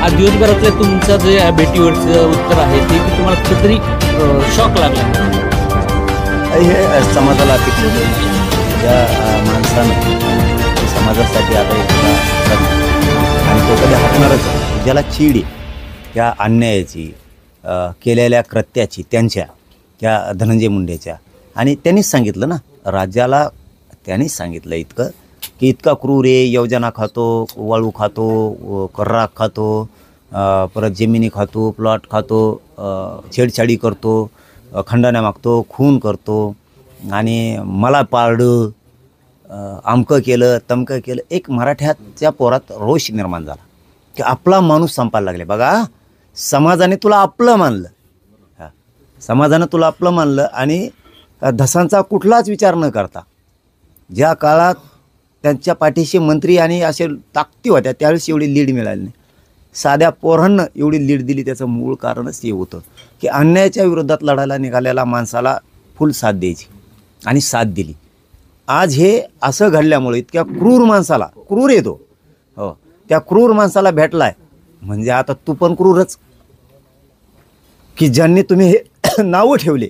आज दिवसभरातलं तुमचं जे या भेटीवरचं उत्तर आहे ते की तुम्हाला कुठेतरी शॉक लागला. हे समाजाला अपेक्षित आहे. ज्या माणसानं समाजासाठी आता आणि तो कधी हटणारच आहे. ज्याला चीड आहे त्या अन्यायाची, केलेल्या कृत्याची, त्या धनंजय मुंडेच्या. आणि त्यांनीच सांगितलं ना, राज्याला त्यांनीच सांगितलं इतकं की इतका क्रूर आहे, योजना खातो, वाळू खातो, कर्रा खातो, परत जमिनी खातो, प्लॉट खातो, छेडछाडी करतो, खंडण्या मागतो, खून करतो आणि मला पारडं, आमकं केलं तमकं केलं. एक मराठ्याच्या पोरात रोष निर्माण झाला की आपला माणूस संपायला लागले. बघा, समाजाने तुला आपलं मानलं, समाजानं तुला आपलं मानलं आणि धसांचा कुठलाच विचार न करता ज्या काळात त्यांच्या पाठीशी मंत्री आणि असे ताकदी होत्या त्यावेळेस एवढी लीड मिळाली नाही. साध्या पोरांना एवढी लीड दिली त्याचं मूळ कारणच हे होतं की अन्यायाच्या विरोधात लढायला निघालेल्या माणसाला फुल साथ द्यायची आणि साथ दिली. आज हे असं घडल्यामुळे इतक्या क्रूर माणसाला, क्रूर येतो हो, त्या क्रूर माणसाला भेटलाय म्हणजे आता तू पण क्रूरच की ज्यांनी तुम्ही हे नावं ठेवले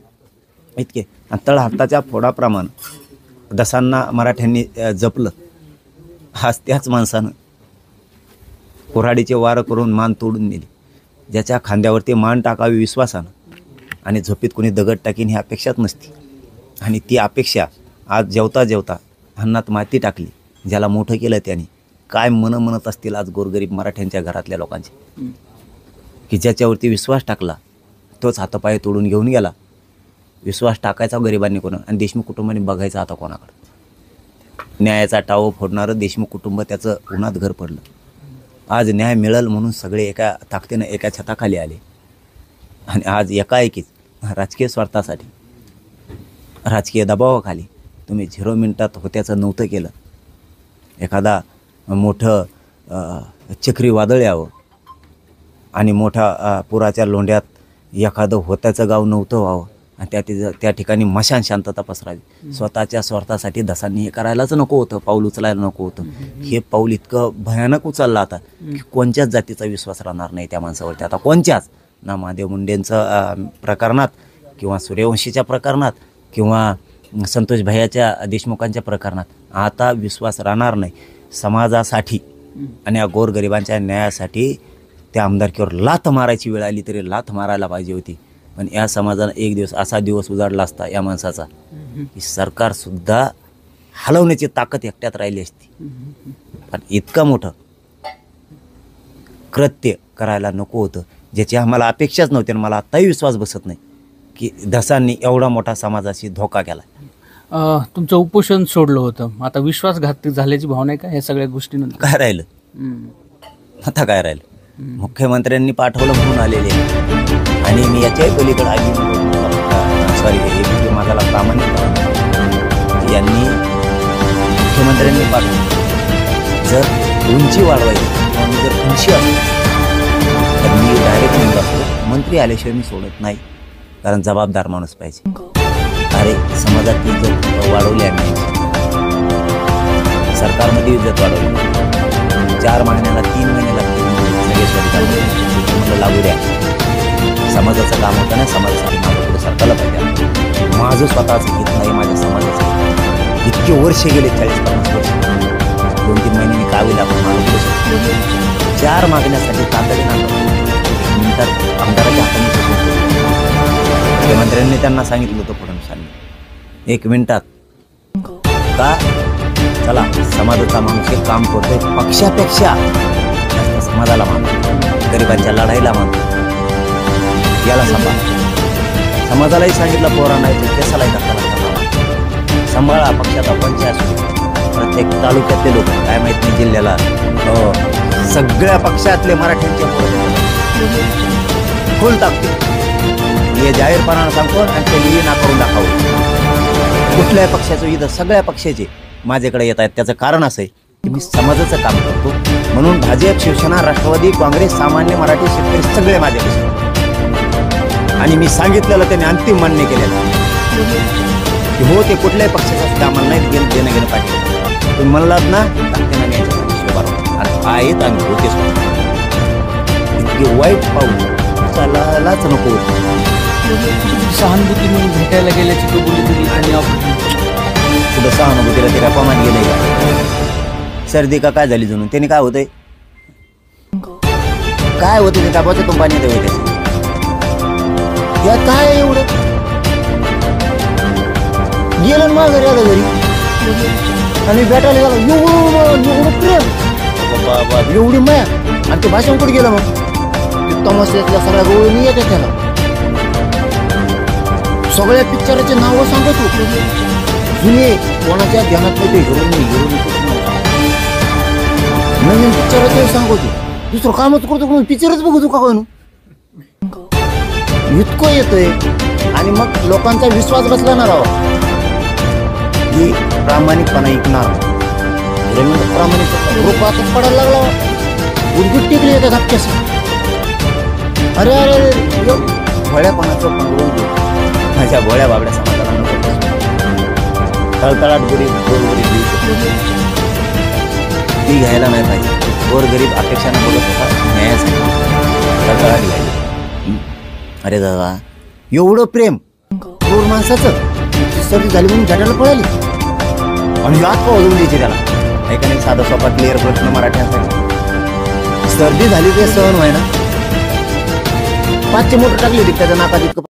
इतके. तळ हाताच्या फोडाप्रमाणे दसांना मराठ्यांनी जपलं. आज त्याच माणसानं कुऱ्हाडीचे वार करून मान तोडून दिली. ज्याच्या खांद्यावरती मान टाकावी विश्वासानं आणि झोपेत कोणी दगड टाकीन ही अपेक्षाच नसती. आणि ती अपेक्षा आज जेवता जेवता अन्नात माती टाकली. ज्याला मोठं केलं त्याने काय म्हणत असतील आज गोरगरीब मराठ्यांच्या घरातल्या लोकांचे की ज्याच्यावरती विश्वास टाकला तोच हातापाय तोडून घेऊन गेला. विश्वास टाकायचा गरिबांनी कोणा आणि देशमुख कुटुंबाने बघायचा आता कोणाकडे. न्यायाचा टाव फोडणारं देशमुख कुटुंब त्याचं उन्हात घर पडलं. आज न्याय मिळेल म्हणून सगळे एका ताकदीनं एका छताखाली आले आणि आज एकाएकीच राजकीय स्वार्थासाठी, राजकीय दबावाखाली तुम्ही 0 मिनिटात होत्याचं नव्हतं केलं. एखादा मोठं चक्रीवादळ यावं आणि मोठा पुराच्या लोंढ्यात एखादं होत्याचं गाव नव्हतं व्हावं आणि त्या ठिकाणी मशान शांतता पसरावी. स्वतःच्या स्वार्थासाठी दसांनी हे करायलाच नको होतं, पाऊल उचलायला नको होतं. हे पाऊल इतकं भयानक उचललं आता की कोणत्याच जातीचा विश्वास राहणार नाही त्या माणसावरती आता. कोणत्याच ना महादेव मुंडेंचं प्रकरणात किंवा सूर्यवंशीच्या प्रकरणात किंवा संतोष भैयाच्या देशमुखांच्या प्रकरणात आता विश्वास राहणार नाही. समाजासाठी आणि या गोरगरिबांच्या न्यायासाठी त्या आमदारकीवर लाथ मारायची वेळ आली तरी लाथ मारायला पाहिजे होती. पण या समाजानं एक दिवस असा दिवस उजाडला असता या माणसाचा की सरकारसुद्धा हलवण्याची ताकद एकट्यात राहिली असती. पण इतकं मोठं कृत्य करायला नको होतं ज्याची आम्हाला अपेक्षाच नव्हती. आणि मला आत्ताही विश्वास बसत नाही की दसांनी एवढा मोठा समाजाशी धोका केला. तुमचं उपोषण सोडलं होतं, आता विश्वासघात झाल्याची भावना आहे का या सगळ्या गोष्टीनंतर? काय राहिलं आता, काय राहिलं? मुख्यमंत्र्यांनी पाठवलं म्हणून आलेले आणि मी याच्याही पलीकडे आली सॉरी हे माझ्याला प्रामाणिक यांनी मुख्यमंत्र्यांनी पाठवलं. जर उंची वाढवायची किंवा मी जर उंची असतो तर मी डायरेक्ट म्हणत असतो मंत्री आल्याशिवाय मी सोडत नाही, कारण जबाबदार माणूस पाहिजे. अरे समाजात इज्जत वाढवली आम्ही, सरकारमध्ये इज्जत वाढवली. 4 महिन्याला 3 महिने लागतील सगळे सरकार लागू द्या. समाजाचं काम होतं ना, समाजासाठी माझं पुढे सरकारला पाहिजे. माझं स्वतःचं हित नाही, माझ्या समाजाचं. इतके वर्ष गेले 40-50 वर्ष, 2-3 महिने मी कावी लागून मला 4 मागण्यासाठी तातडीनं मिनिटात आमदाराच्या हाताने मुख्यमंत्र्यांनी त्यांना सांगितलं होतं फडणवीसांनी 1 मिनिटात का चला समाजाचा माणूस हे काम करतोय पक्षापेक्षा जास्त समाजाला मानतो, गरिबांच्या लढाईला मानतो, याला सांभाळ. समाजालाही सांगितलं पोरांना केसालाही धक्का लागला सांभाळा. पक्षाचा पंचायत असतो, प्रत्येक तालुक्यातले लोक काय माहीत नाही जिल्ह्याला सगळ्या पक्षातले मराठ्यांचे फुल टाकते. हे जाहीरपणानं सांगतो आणि ते लिहि नाकारून दाखवतो. कुठल्याही पक्षाचं इथं सगळ्या पक्षाचे माझ्याकडे येत आहेत. त्याचं कारण असं आहे की मी समाजाचं काम करतो म्हणून भाजप, शिवसेना, राष्ट्रवादी काँग्रेस, सामान्य मराठी शेतकरी सगळे माझ्यापाशी आणि मी सांगितलेलं त्यांनी अंतिम मान्य केलेलं की हो ते कुठल्याही पक्षाचं सुद्धा आम्हाला नाही देणं घेणं पाहिजे. तुम्ही म्हणलात ना त्यांना न्यायच्या बरोबर आणि आहेत आणि होतेच. की वाईट पाऊल चालायलाच नको होतं. सहानुभूती म्हणून भेटायला गेल्याची कबुली दिली आणि आपण कुठं सहानुभूतीला ते काय प्रमाण गेलंय का? सर्दी का काय झाली जणून त्याने काय होतंय, काय होतं ते तापाचं पाणी येतं त्याचं, यात काय आहे एवढं? गेलं माघारी आलं घरी आणि भेटायला गेलं एवढं प्रेम एवढी माया आणि ते भाषण कुठे गेलं मग? ते तमाशातल्या सगळ्या गोळी येते त्याला, सगळ्या पिक्चराचे नाव सांगतो जुने कोणाच्या ध्यानात नाही, ते हिरोईन नवीन पिक्चराचे सांगतो, दुसरं कामच करतो पिक्चरच बघतो का कोण इतकं येतंय. आणि मग लोकांचा विश्वास बसला ना राव, ही प्रामाणिकपणा ऐकणार प्रामाणिक रूपातच पडायला लागला, उद्भूत टिकली येतात धक्क्यास. अरे अरे अरे भोळ्यापणाचं पंगडून माझ्या भोळ्या बाबड्या समाजाला नको, तळतळाट गोरगरीब देऊ शकतो ती घ्यायला नाही पाहिजे. गोरगरीब अपेक्षानं बोलत होता न्यायासाठी तळतळाट घ्यायला. अरे दादा एवढं प्रेम क्रूर माणसाचं, सर्दी झाली म्हणून झटायला पळाली आणि यात पावलं द्यायची त्याला. ऐका नाही साधा सोपा क्लिअर प्रश्न मराठ्यांसाठी, सर्दी झाली ते सहन व्हाय ना, 5 मोटर टाकली होती त्याच्या नाकात इतकं